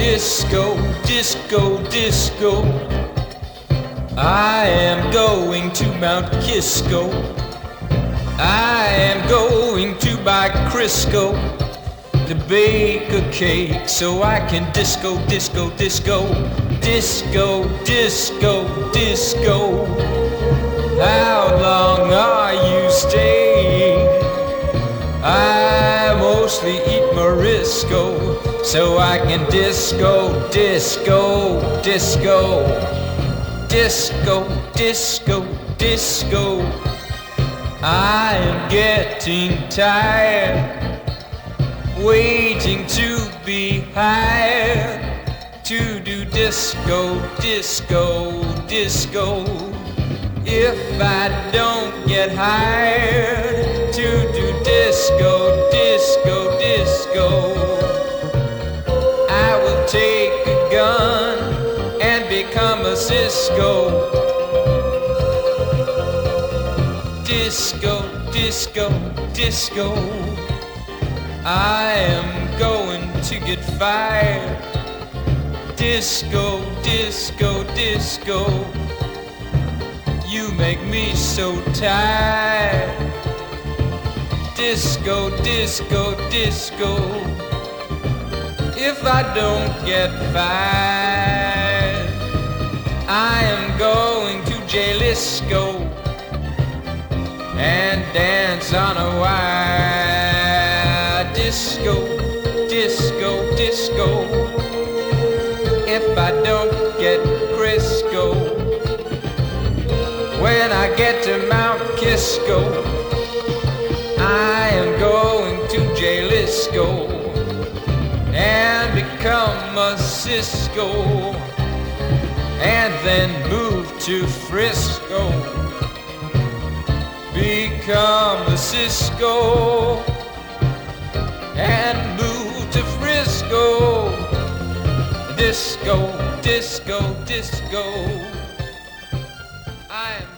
Disco, disco, disco. I am going to Mount Kisco. I am going to buy Crisco to bake a cake so I can disco, disco, disco, disco, disco, disco. How long are you staying? I mostly eat Morisco so I can disco, disco, disco, disco, disco, disco. I am getting tired, waiting to be hired to do disco, disco, disco. If I don't get hired to do disco, disco, disco, I will take a gun and become a Cisco. Disco, disco, disco. I am going to get fired. Disco, disco, disco. You make me so tired. Disco, disco, disco. If I don't get fired, I am going to Jalisco and dance on a wire. Disco, disco, disco. If I don't get Crisco, when I get to Mount Kisco, I am going to Jalisco and become a Cisco, and then move to Frisco. Become a Cisco and move to Frisco. Disco, disco, disco. I am